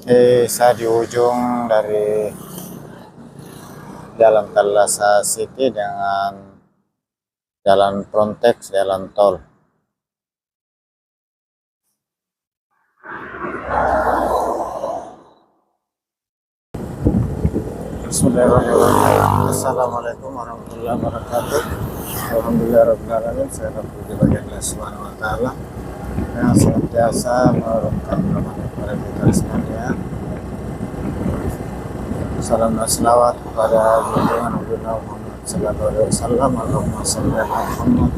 Oke, saya di ujung dari Jalan Talasa City dengan Jalan Frontex, jalan tol. Bismillahirrahmanirrahim. Assalamualaikum warahmatullahi wabarakatuh. Alhamdulillahirrahmanirrahim. Saya berpuji bagi Allah Subhanahu wa Ta'ala yang senantiasa menurunkan rahmat kepada kita sekalian. Salam dan selawat kepada junjungan Nabi Muhammad sallallahu alaihi wasallam. Allahumma shalli ala Muhammad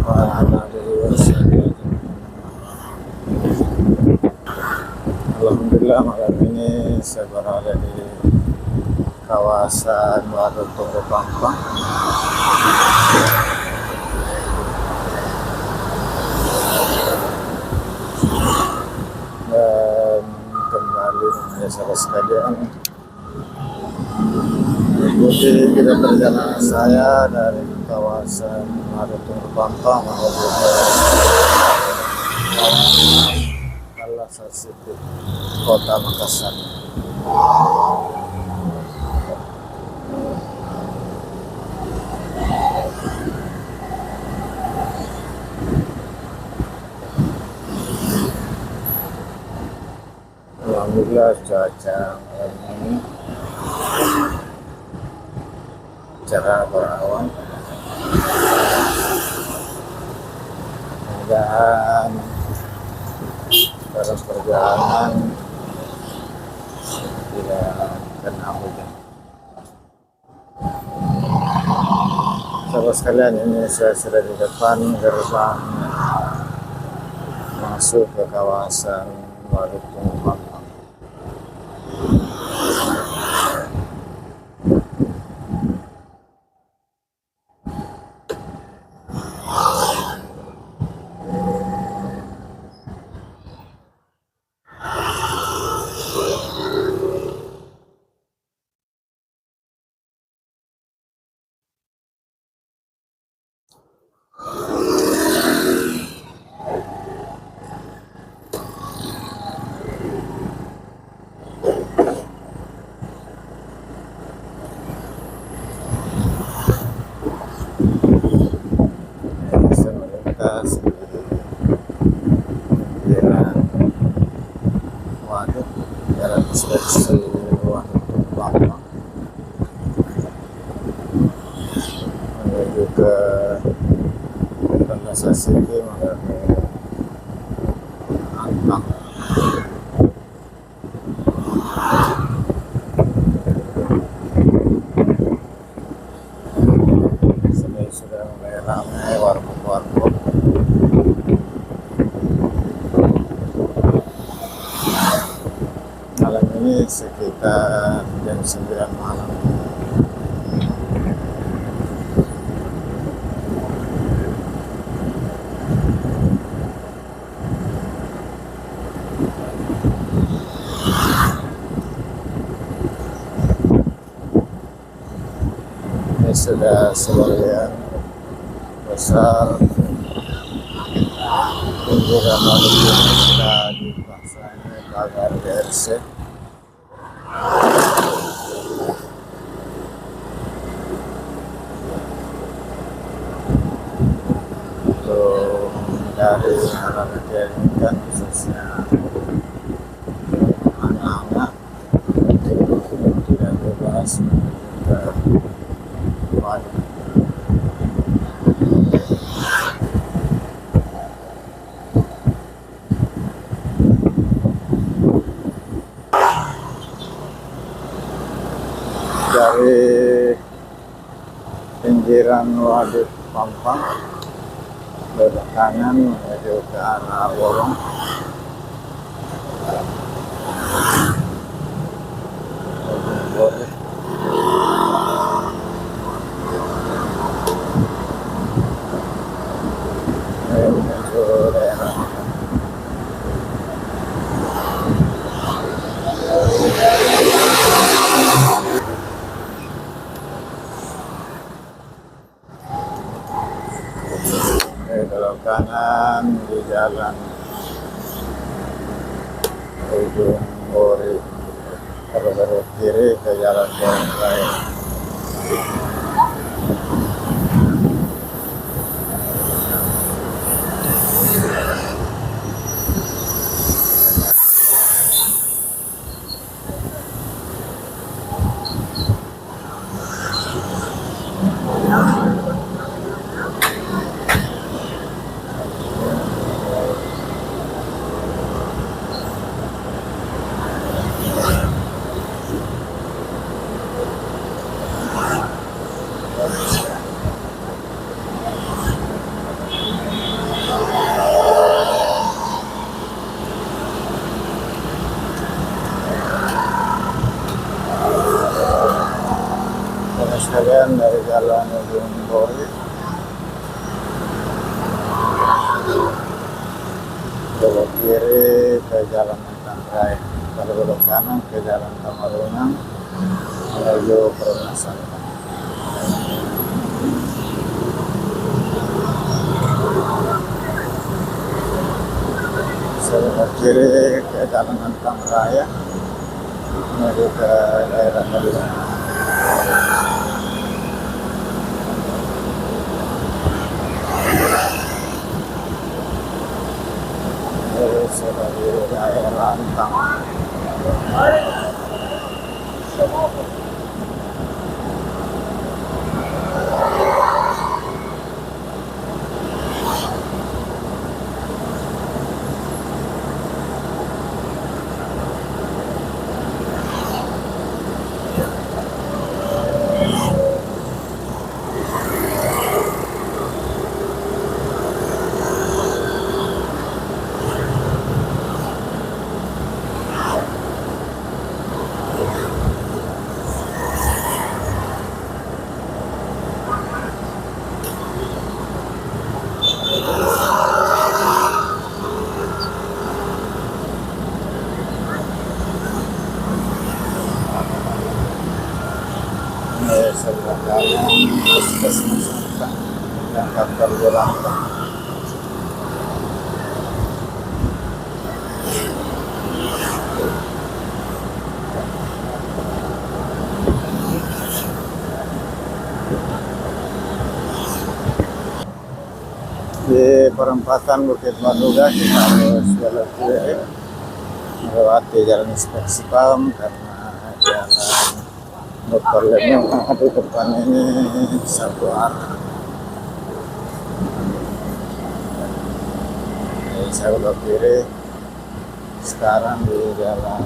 wa ala alihi wasallam. Alhamdulillah, malam ini saya berada di kawasan Waduk Tunggu Pampang. Dan kembali sahabat sekalian, ikuti kita perjalanan saya dari kawasan Waduk Tunggu Pampang menuju ke Talasa City, Kota Makassar. Alhamdulillah cuaca malam ini cerah berawan dan dalam perjalanan tidak kena hujan. Sahabat sekalian, ini saya sudah di depan gerbang masuk ke kawasan Waduk Tunggu Pampang. Waduk jalan seleksi Waduk Tunggu Pampang menuju ke Talasa City melalui Ampang. Sini sudah mulai ramai warkop-warkop. Malam ini sekitar jam 9 malam. Ini sudah sebagian besar pinggiran waduk ini sudah dipasang pagar DRC. Untuk dari hal-hal ikan khususnya anak-anak tidak bebas menuju ke waduk. Dari pinggiran Waduk Pampang belok kanan menuju ke arah Worong. Menuju daerah belok kanan di jalan ujung Puri, kalau belok kiri ke jalan tol raya. Terus sekalian dari jalan Ujung Puri belok kiri ke jalan Menteng Raya, kalau belok kanan ke jalan Tamarunang menuju Perumasan. Belok kiri ke jalan Menteng Raya menuju ke daerah Medina. Terus dari daerah Antang. Sebelah kanan puskesmas yang kantor Jakarta. Di perempatan Bukit Maduga kita harus belok kiri melewati jalan inspeksi PAM karena jalan motor yang di depan ini satu arah. Jadi saya belok kiri sekarang di jalan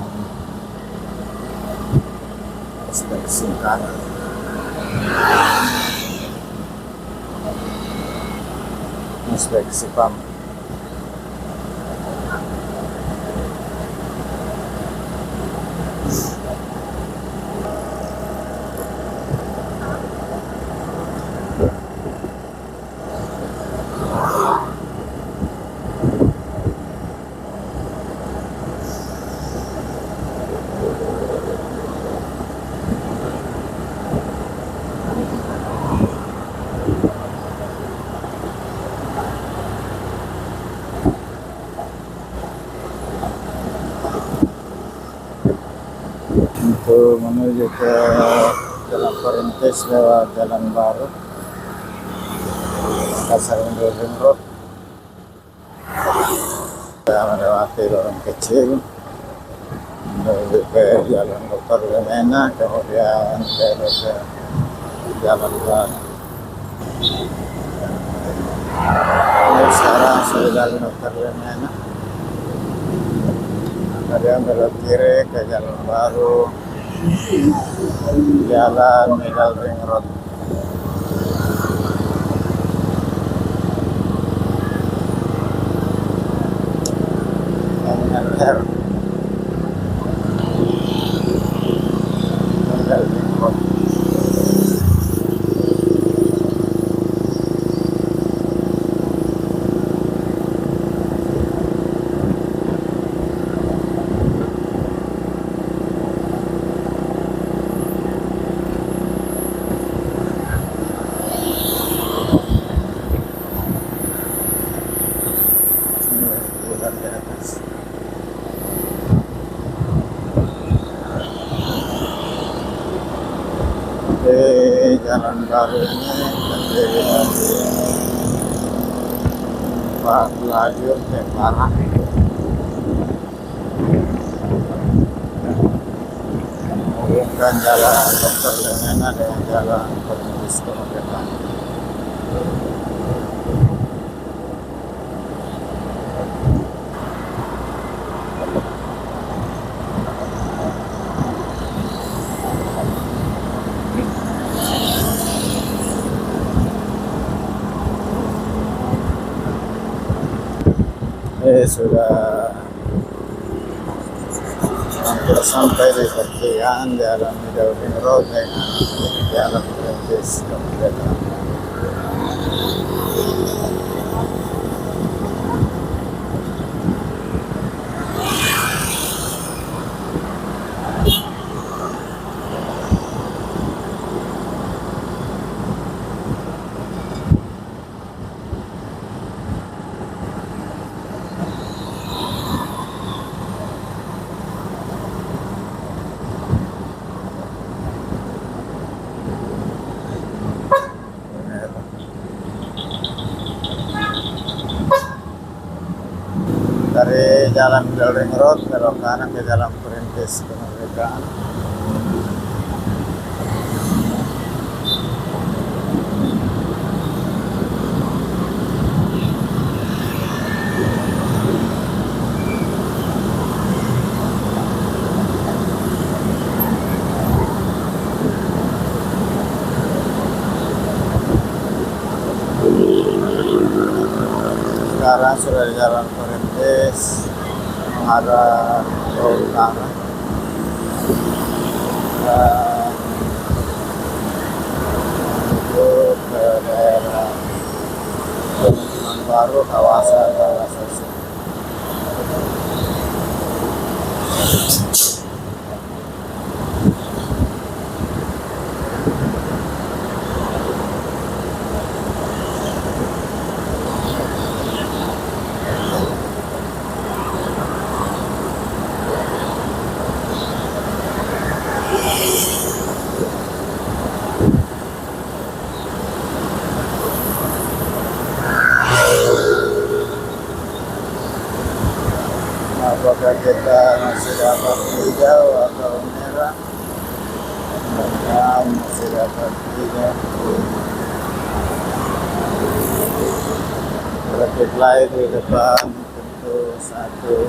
inspeksi kanan. Inspeksi PAM. Untuk menuju ke Jalan Perintis lewat Jalan Baru, Pasar Induk Ring Road. Kita melewati lorong kecil menuju ke Jalan Dr. Lemena, kemudian ke Jalan Baru. Sekarang sudah Jalan Dr. Lemena. Kemudian belok kiri ke Jalan Baru, Jalan Middle Ring Road. MNR Middle Ring Road. Ini bulan di atas. jalan baru ini terdiri dari 4 lajur yang parah. Menghubungkan jalan Dr. Lemena dengan jalan Perintis Kemerdekaan. Sudah hampir sampai di pertigaan jalan Midowing Road dengan jalan Perintis Kemerdekaan. Dari jalan Midowing Road belok kanan ke jalan Perintis Kemerdekaan. Sekarang sudah di jalan Perintis mengarah ke utara. Menuju ke daerah pemukiman baru kawasan Talasasi. Apakah kita masih dapat hijau atau merah? Mudah-mudahan masih dapat hijau. Traffic light di depan tentu satu.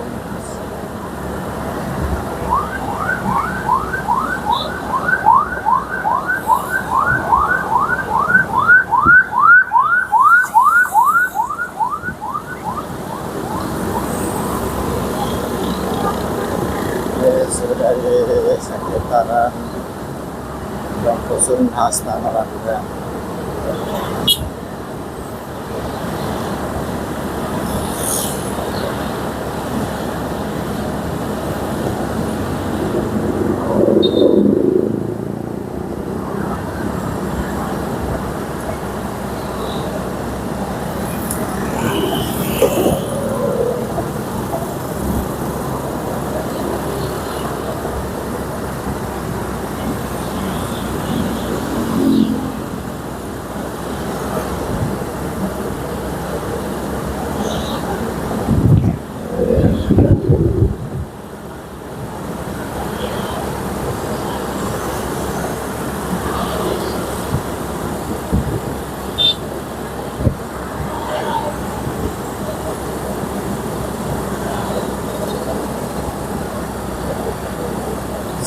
Sudah di sekitaran Bangkusun khas Tangerang.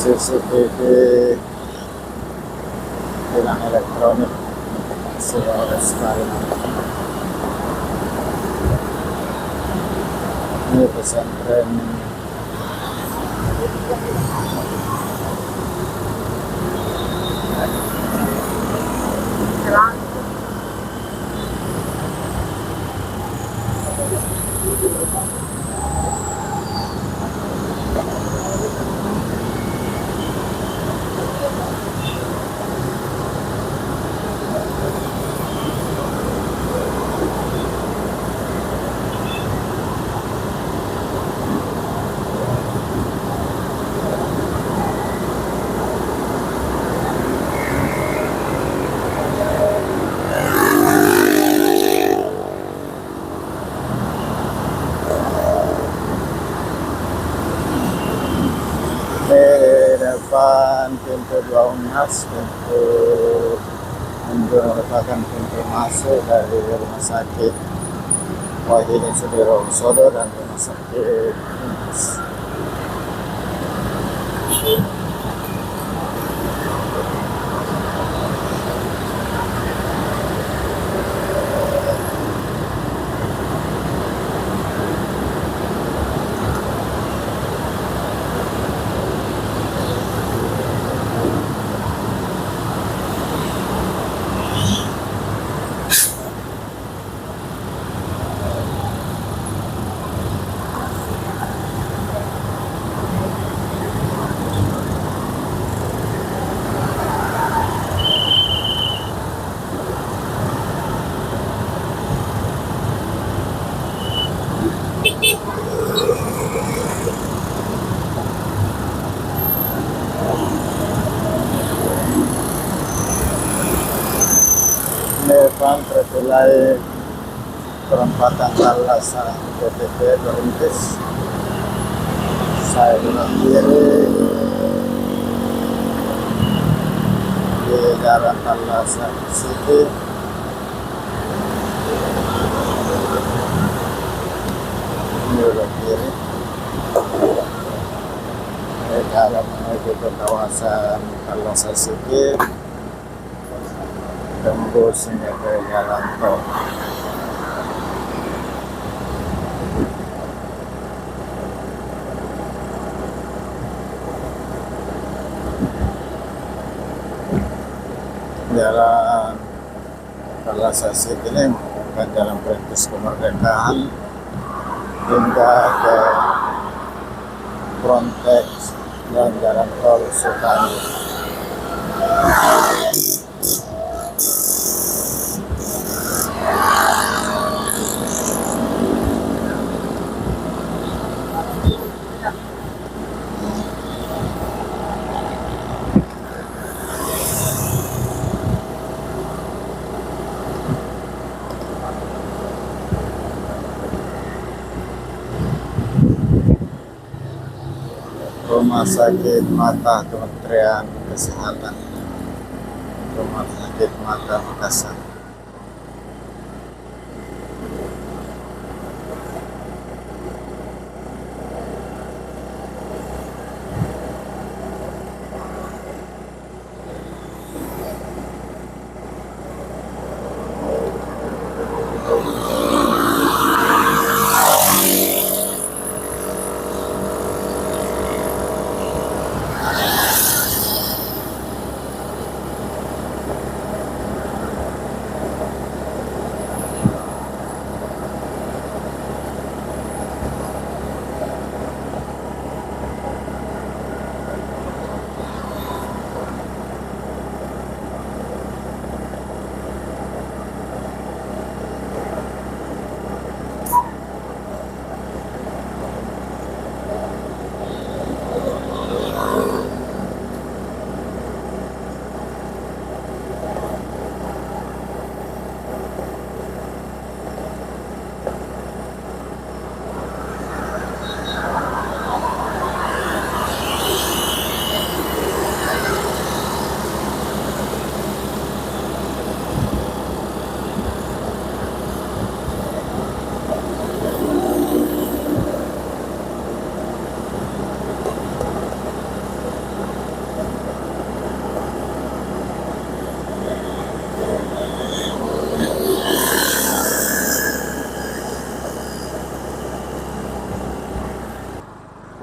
CCTV tilang elektronik sudah ada sekali. Ini pesantren depan pintu 2 Unas, pintu mundur merupakan pintu masuk dari rumah sakit Wahidin Sudirohusodo dan rumah sakit Unas. Depan tertulai perempatan Talasan PTP Berintis. Saya belok kiri di jalan Talasan City. Belok kiri di jalan menuju ke kawasan Talasan City. Tembus hingga ke jalan tol. Jalan Plaza City ini merupakan jalan perintis kemerdekaan hingga ke Frontex dan jalan tol Sukarno. Rumah Sakit Mata Kementerian Kesehatan, Rumah Sakit Mata Makassar.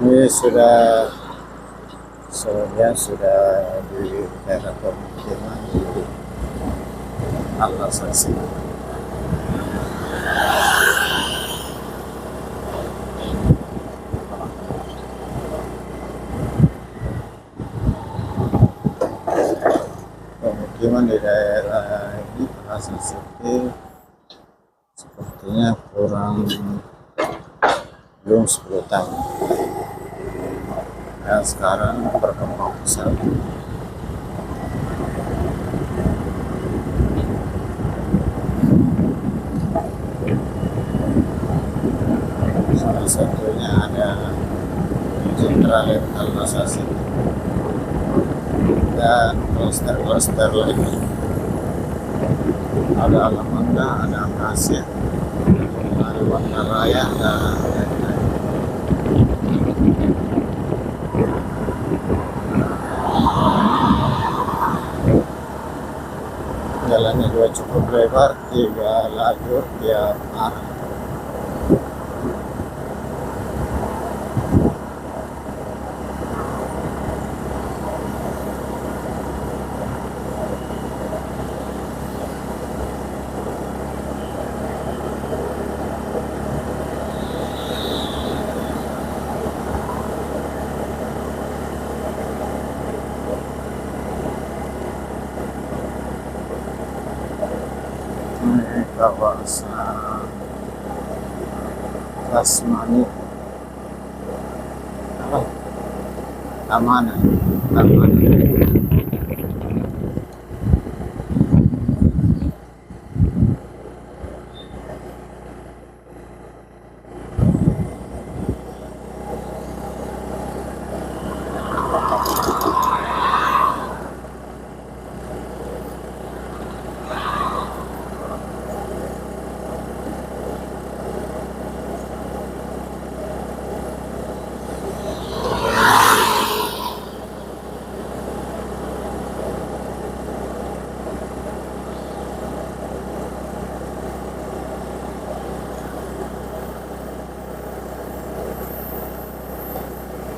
Ini sudah di daerah pemukiman di Al-Asasi. Pemukiman di daerah ini Al-Asasi sepertinya belum 10 tahun. Dan sekarang berkembang besar. Salah satunya ada Jenderal Al-Asasi. dan klaster-klaster lainnya. Ada alamanda, ada akasia, ada warna raya, dan lain-lain. Jalannya juga cukup lebar, 3 lajur tiap arah. Ini kawasan Tasmani apa? Taman.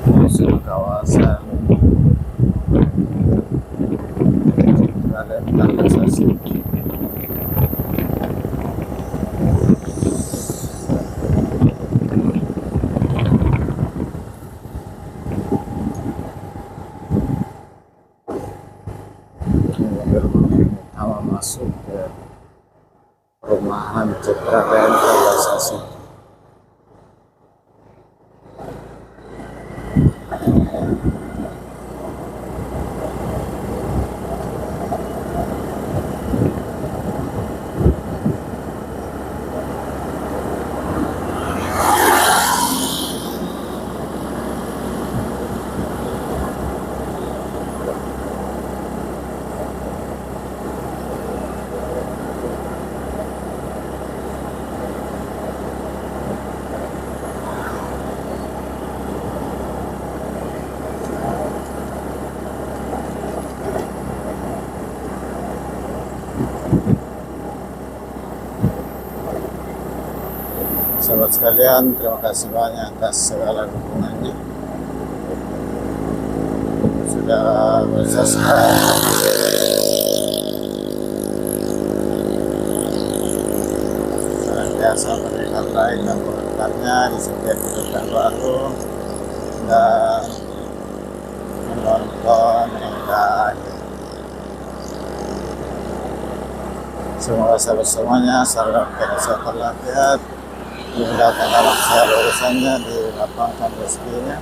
Musuh kawasan revitalisasi. Utama masuk ke perumahan Citra Revitalisasi. Sahabat sekalian, terima kasih banyak atas segala dukungannya. Sudah bersubscribe, senantiasa memberikan like dan komentarnya di setiap video terbaru dan menonton hingga akhir. Semoga sahabat semuanya selalu kesehatan walafiat, dimudahkan dalam segala urusannya, dilapangkan rezekinya,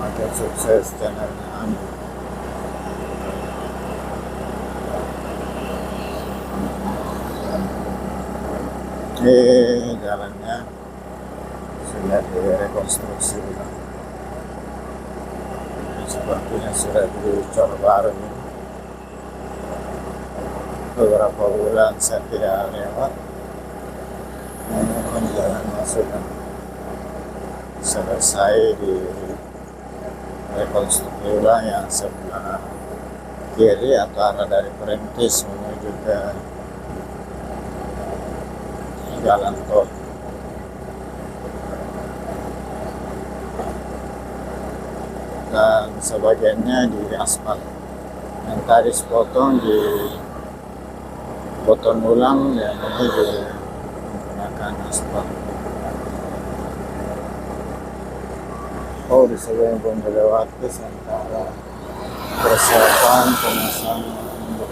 makin sukses channelnya. Amin. Ini jalannya sudah direkonstruksi ulang. Sepertinya sudah dicor baru ini. Beberapa bulan saya tidak lewat. Ini jalan masuk kan selesai di rekonstruksi ulang yang sebelah kiri atau arah dari Perintis menuju ke jalan tol. Dan sebagiannya di aspal yang tadi sepotong dipotong ulang dan ini menggunakan aspal. Oh, di sebelah belum dilewati sementara persiapan pemasangan untuk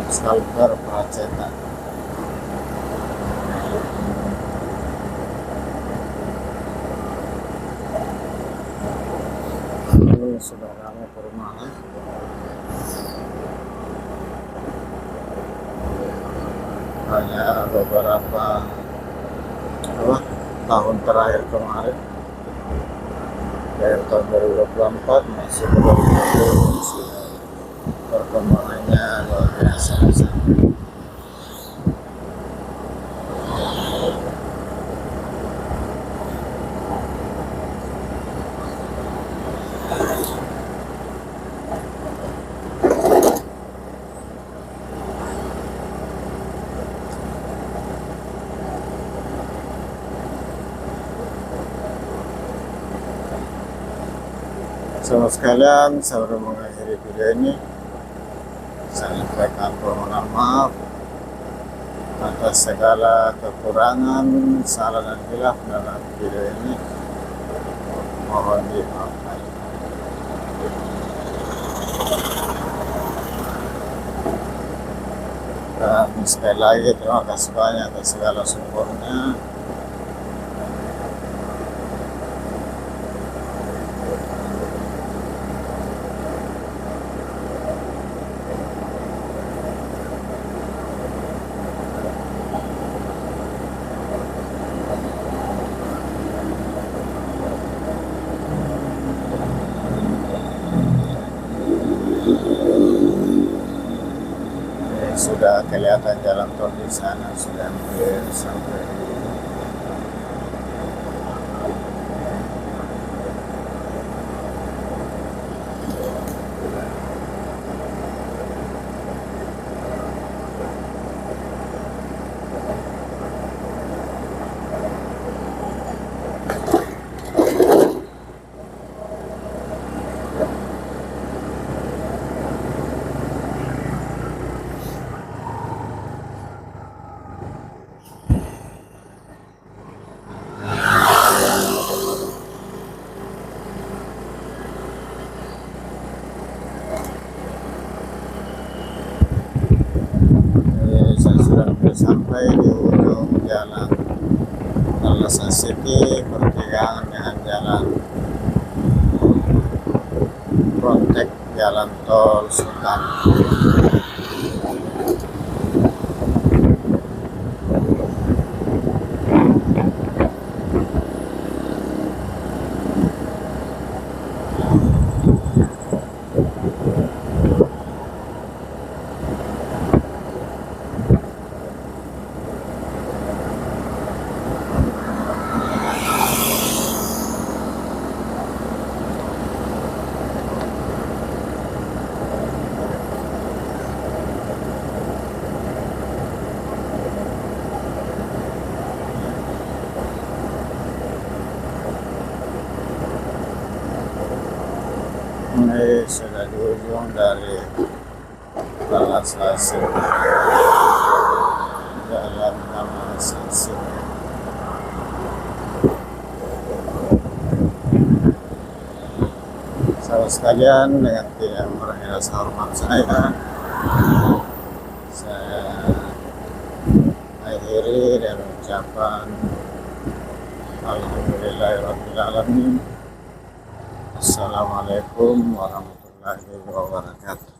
scalper peracetan. Ini sudah ramai perumahan. Hanya beberapa tahun terakhir kemarin dari tahun 2024 masih belum tentu perkembangannya luar biasa. Sahabat sekalian, sebelum mengakhiri video ini, saya sampaikan permohonan maaf atas segala kekurangan, salah dan hilaf dalam video ini. Mohon dimaafkan. Dan sekali lagi terima kasih banyak atas segala supportnya. Sudah kelihatan jalan tol di sana, sudah hampir sampai. Saya sudah hampir sampai di ujung jalan Alasan City pertigaan dengan jalan Frontek jalan tol Sultan. Ini sudah di ujung dari Alasan City, jalan Alasan City. Sahabat sekalian, dengan tidak mengurangi rasa hormat saya akhiri dan ucapan Alhamdulillahirrahmanirrahim. Assalamualaikum warahmatullahi wabarakatuh.